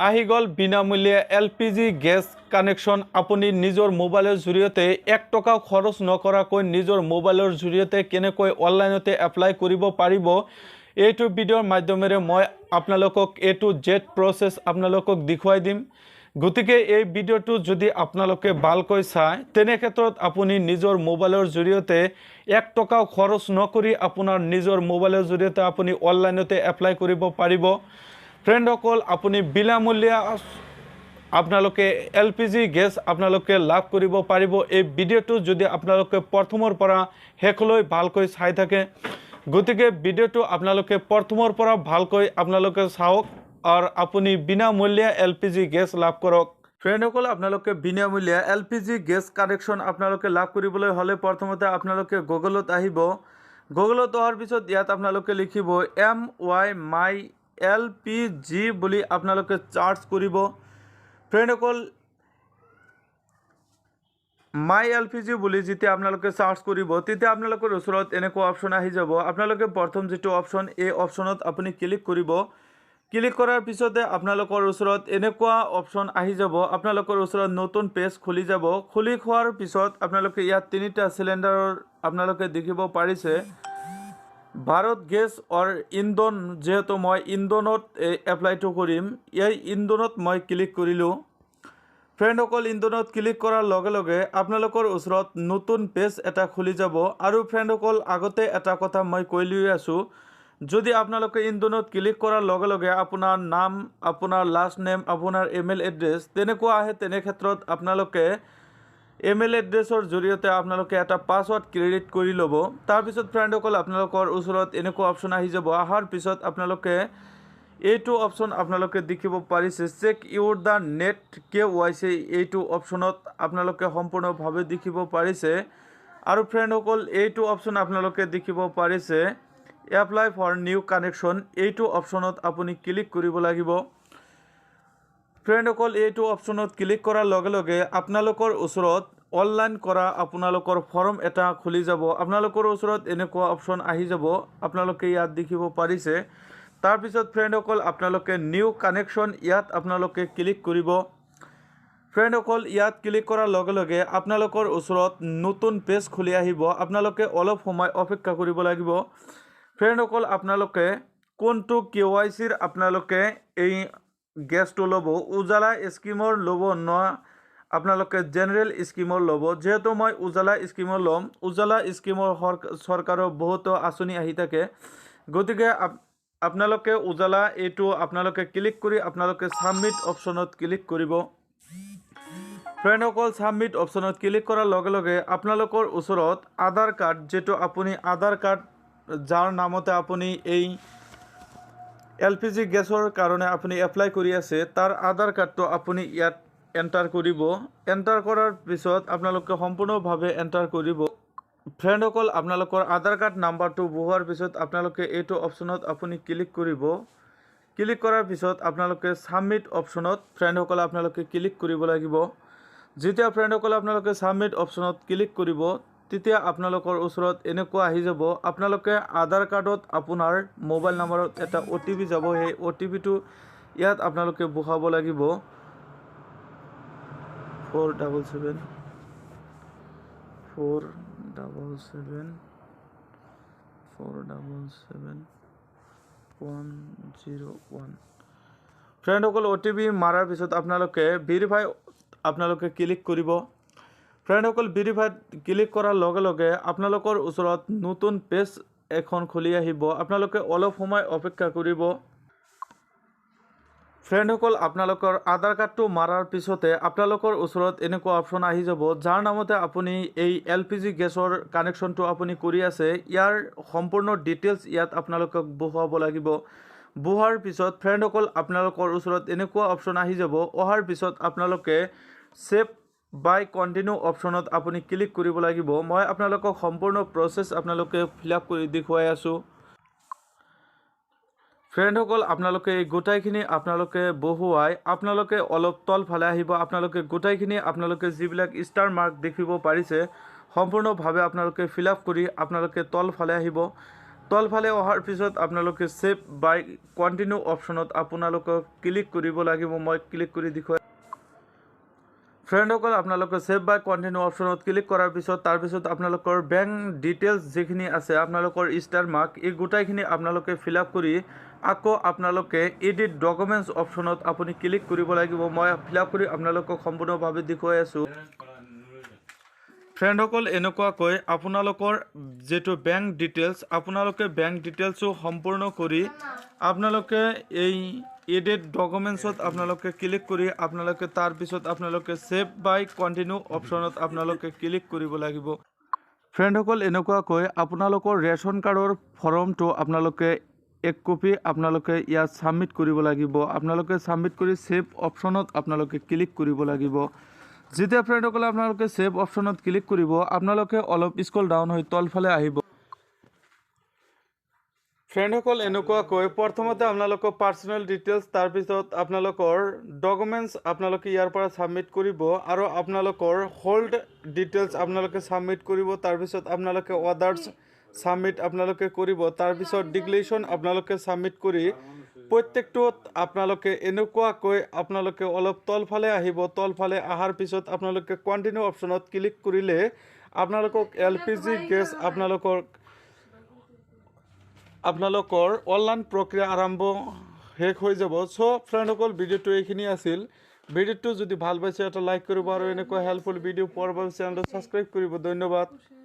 আহি গ'ল বিনামূলীয়া এলপিজি গেছ কানেকশ্যন। আপুনি নিজৰ মোবাইলৰ জৰিয়তে 1 টকাও খৰচ নকৰাকৈ নিজৰ মোবাইলৰ জৰিয়তে কেনেকৈ অনলাইনতে এপ্লাই কৰিব পাৰিব। এইটো ভিডিঅ'ৰ মাধ্যমেৰে মই আপোনালোকক A to Z প্ৰচেছ আপোনালোকক দেখুৱাই দিম। গতিকে এই ভিডিঅ'টো যদি আপোনালোকে ভালকৈ চায় তেনে ক্ষেত্ৰত আপুনি নিজৰ মোবাইলৰ জৰিয়তে 1 টকাও খৰচ নকৰি আপোনাৰ নিজৰ মোবাইলৰ জৰিয়তে আপুনি অনলাইনতে এপ্লাই কৰিব পাৰিব। ফ্ৰেণ্ডসকল, আপুনি বিনামূলীয়া আপোনালোকে এলপিজি গেছ আপোনালোকে লাভ কৰিব পাৰিব। এই ভিডিঅ'টো যদি আপোনালোকে প্ৰথমৰ পৰা শেষলৈ ভালকৈ চাই থাকে, গতিকে ভিডিঅ'টো আপোনালোকে প্ৰথমৰ পৰা ভালকৈ আপোনালোকে চাওক আৰু আপুনি বিনামূলীয়া এলপিজি গেছ লাভ কৰক। ফ্ৰেণ্ডসকল, আপোনালোকে বিনামূলীয়া এলপিজি গেছ কানেকশ্যন আপোনালোকে লাভ কৰিবলৈ হ'লে প্ৰথমতে আপোনালোকে গুগলত আহিব। গুগলত অহাৰ পিছত ইয়াত আপোনালোকে লিখিব MY মাই LPG বুলি আপোনালোকে চাৰ্চ কৰিব। ফ্ৰেণ্ডসকল, মাই LPG বুলি যেতিয়া আপোনালোকে চাৰ্চ কৰিব তেতিয়া আপোনালোকৰ ওচৰত এনেকুৱা অপশ্যন আহি যাব। আপোনালোকে প্ৰথম যিটো অপশ্যন এই অপশ্যনত আপুনি ক্লিক কৰিব। ক্লিক কৰাৰ পিছতে আপোনালোকৰ ওচৰত এনেকুৱা অপশ্যন আহি যাব। আপোনালোকৰ ওচৰত নতুন পেজ খুলি যাব। খুলি খোৱাৰ পিছত আপোনালোকে ইয়াত 3টা চিলিণ্ডাৰৰ আপোনালোকে দেখিব পাৰিছে। ভাৰত গেছ আৰু ইন্ধন, যেহেতু মই ইন্ধনত এপ্লাইটো কৰিম, এই ইন্ধনত মই ক্লিক কৰিলোঁ। ফ্ৰেণ্ডসকল, ইন্ধনত ক্লিক কৰাৰ লগে লগে আপোনালোকৰ ওচৰত নতুন পেজ এটা খুলি যাব। আৰু ফ্ৰেণ্ডসকল, আগতে এটা কথা মই কৈ লৈ আছোঁ, যদি আপোনালোকে ইন্ধনত ক্লিক কৰাৰ লগে লগে আপোনাৰ নাম, আপোনাৰ লাষ্ট নেম, আপোনাৰ ইমেইল এড্ৰেছ তেনেকুৱা আহে, তেনে ক্ষেত্ৰত আপোনালোকে ইমেইল এড্ৰেছৰ জৰিয়তে আপোনালোকে এটা পাছৱৰ্ড ক্ৰিয়েট কৰি ল'ব। তাৰপিছত ফ্ৰেণ্ডসকল, আপোনালোকৰ ওচৰত এনেকুৱা অপশ্যন আহি যাব। অহাৰ পিছত আপোনালোকে এইটো অপশ্যন আপোনালোকে দেখিব পাৰিছে, check your the net KYC, এইটো অপশ্যনত আপোনালোকে সম্পূৰ্ণভাৱে দেখিব পাৰিছে। আৰু ফ্ৰেণ্ডসকল, এইটো অপশ্যন আপোনালোকে দেখিব পাৰিছে এপ্লাই ফৰ নিউ কানেকশ্যন, এইটো অপশ্যনত আপুনি ক্লিক কৰিব লাগিব। ফ্ৰেণ্ডসকল, এইটো অপশ্যনত ক্লিক কৰাৰ লগে লগে আপোনালোকৰ ওচৰত অনলাইন কৰা আপোনালোকৰ ফৰ্ম এটা খুলি যাব। আপোনালোকৰ ওচৰত এনেকুৱা অপশ্যন আহি যাব, আপোনালোকে ইয়াত দেখিব পাৰিছে। তাৰপিছত ফ্ৰেণ্ডসকল, আপোনালোকে নিউ কানেকশ্যন ইয়াত আপোনালোকে ক্লিক কৰিব। ফ্ৰেণ্ডসকল, ইয়াত ক্লিক কৰাৰ লগে লগে আপোনালোকৰ ওচৰত নতুন পেজ খুলি আহিব। আপোনালোকে অলপ সময় অপেক্ষা কৰিব লাগিব। ফ্ৰেণ্ডসকল, আপোনালোকে কোনটো KYCৰ আপোনালোকে এই গেছটো ল'ব, উজালা স্কিমৰ ল'ব না আপোনালোকে জেনেৰেল স্কিমৰ ল'ব। যিহেতু মই উজালা স্কিমৰ ল'ম, উজালা স্কিমৰ চৰকাৰৰ বহুতো আঁচনি আহি থাকে, গতিকে আপোনালোকে উজালা এইটো আপোনালোকে ক্লিক কৰি আপোনালোকে ছাবমিট অপশ্যনত ক্লিক কৰিব। ফ্ৰেণ্ডসকল, ছাবমিট অপশ্যনত ক্লিক কৰাৰ লগে লগে আপোনালোকৰ ওচৰত আধাৰ কাৰ্ড, যিটো আপুনি আধাৰ কাৰ্ড যাৰ নামতে আপুনি এই এলপিজি গেছৰ কাৰণে আপুনি এপ্লাই কৰি আছে, তাৰ আধাৰ কাৰ্ডটো আপুনি ইয়াত এণ্টাৰ কৰিব। এণ্টাৰ কৰাৰ পিছত আপোনালোকে সম্পূৰ্ণভাৱে এণ্টাৰ কৰিব। ফ্ৰেণ্ডসকল, আপোনালোকৰ আধাৰ কাৰ্ড নাম্বাৰটো বহুৱাৰ পিছত আপোনালোকে এইটো অপশ্যনত আপুনি ক্লিক কৰিব। ক্লিক কৰাৰ পিছত আপোনালোকে ছাবমিট অপশ্যনত ফ্ৰেণ্ডসকল আপোনালোকে ক্লিক কৰিব লাগিব। যেতিয়া ফ্ৰেণ্ডসকল আপোনালোকে ছাবমিট অপশ্যনত ক্লিক কৰিব তেতিয়া আপোনালোকৰ ওচৰত এনেকুৱা আহি যাব, আপোনালোকে আধাৰ কাৰ্ডত আপোনাৰ মোবাইল নম্বৰত এটা OTP যাব। সেই OTPটো ইয়াত আপোনালোকে বহাব লাগিব, 47747477101। ফ্ৰেণ্ডসকল, OTP মাৰাৰ পিছত আপোনালোকে ভেৰিফাই আপোনালোকে ক্লিক কৰিব। ফ্ৰেণ্ডসকল, ভেৰিফাইড ক্লিক কৰাৰ লগে লগে আপোনালোকৰ ওচৰত নতুন পেজ এখন খুলি আহিব। আপোনালোকে অলপ সময় অপেক্ষা কৰিব। ফ্ৰেণ্ডসকল, আপোনালোকৰ আধাৰ কাৰ্ডটো মাৰাৰ পিছতে আপোনালোকৰ ওচৰত এনেকুৱা অপশ্যন আহি যাব, যাৰ নামতে আপুনি এই LPG গেছৰ কানেকশ্যনটো আপুনি কৰি আছে, ইয়াৰ সম্পূৰ্ণ ডিটেইলছ ইয়াত আপোনালোকক বহুৱাব লাগিব। বহোৱাৰ পিছত ফ্ৰেণ্ডসকল, আপোনালোকৰ ওচৰত এনেকুৱা অপশ্যন আহি যাব। অহাৰ পিছত আপোনালোকে ছেভ বাই কণ্টিনিউ অপশ্যনত আপুনি ক্লিক কৰিব লাগিব। মই আপোনালোকক সম্পূৰ্ণ প্ৰচেছ আপোনালোকে ফিল আপ কৰি দেখুৱাই আছোঁ। ফ্ৰেণ্ডসকল, আপোনালোকে এই গোটাইখিনি আপোনালোকে বহুৱাই আপোনালোকে অলপ তলফালে আহিব। আপোনালোকে গোটাইখিনি আপোনালোকে যিবিলাক ষ্টাৰ মাৰ্ক দেখিব পাৰিছে সম্পূৰ্ণভাৱে আপোনালোকে ফিল আপ কৰি আপোনালোকে তলফালে আহিব। তলফালে অহাৰ পিছত আপোনালোকে সেভ বাই কন্টিনিউ অপশ্যনত আপোনালোকক ক্লিক কৰিব লাগিব মই ক্লিক কৰি দেখুৱাই ফ্ৰেণ্ডসকল আপোনালোকে সেভ বাই কন্টিনিউ অপশ্যনত ক্লিক কৰাৰ পিছত তাৰপিছত আপোনালোকৰ বেংক ডিটেইলছ যিখিনি আছে আপোনালোকৰ ষ্টাৰ মাৰ্ক এই গোটাইখিনি আপোনালোকে ফিল আপ কৰি আকৌ আপোনালোকে এডিট ডকুমেণ্টছ অপশ্যনত আপুনি ক্লিক কৰিব লাগিব মই ফিল আপ কৰি আপোনালোকক সম্পূৰ্ণভাৱে দেখুৱাই আছোঁ ফ্ৰেণ্ডসকল এনেকুৱাকৈ আপোনালোকৰ যেটো বেংক ডিটেইলছ আপোনালোকে বেংক ডিটেইলছো সম্পূৰ্ণ কৰি আপোনালোকে এই এডিট ডকুমেণ্টছত আপোনালোকে ক্লিক কৰি আপোনালোকে তাৰ পিছত আপোনালোকে সেভ বাই কন্টিনিউ অপশ্যনত আপোনালোকে ক্লিক কৰিব লাগিব ফ্ৰেণ্ডসকল এনেকুৱাকৈ আপোনালোকৰ ৰেচন কাৰ্ডৰ ফৰ্মটো আপোনালোকে এক কপি আপোনালোকে ইয়াত সাবমিট কৰিব লাগিব আপোনালোকে সাবমিট কৰি সেভ অপশ্যনত আপোনালোকে ক্লিক কৰিব লাগিব যেতিয়া ফ্ৰেণ্ডসকল আপোনালোকে সেভ অপশ্যনত ক্লিক কৰিব আপোনালোকে অলপ স্ক্ৰল ডাউন হৈ তলফালে আহিব ফ্ৰেণ্ডসকল এনেকুৱাকৈ প্ৰথমতে আপোনালোকৰ পাৰ্সোনেল ডিটেইলছ তাৰপিছত আপোনালোকৰ ডকুমেণ্টছ আপোনালোকে ইয়াৰ পৰা সাবমিট কৰিব আৰু আপোনালোকৰ হোল্ড ডিটেইলছ আপোনালোকে সাবমিট কৰিব তাৰপিছত আপোনালোকে আদাৰ্ছ সাবমিট আপোনালোকে কৰিব তাৰপিছত ডিক্লেৰেশ্যন আপোনালোকে সাবমিট কৰি প্ৰত্যেকটোত আপোনালোকে এনেকুৱাকৈ আপোনালোকে অলপ তলফালে আহিব তলফালে আহাৰ পিছত আপোনালোকে কন্টিনিউ অপশ্যনত ক্লিক কৰিলে আপোনালোকক এলপিজি গেছ আপোনালোকৰ অনলাইন প্ৰক্ৰিয়া আৰম্ভ শেষ হৈ যাব সো ফ্ৰেণ্ডসকল ভিডিওটো এইখিনি আছিল ভিডিওটো যদি ভাল পাইছে এটা লাইক কৰিব আৰু এনেকুৱা হেল্পফুল ভিডিও পোৱাৰ বাবে চেনেলটো সাবস্ক্ৰাইব কৰিব ধন্যবাদ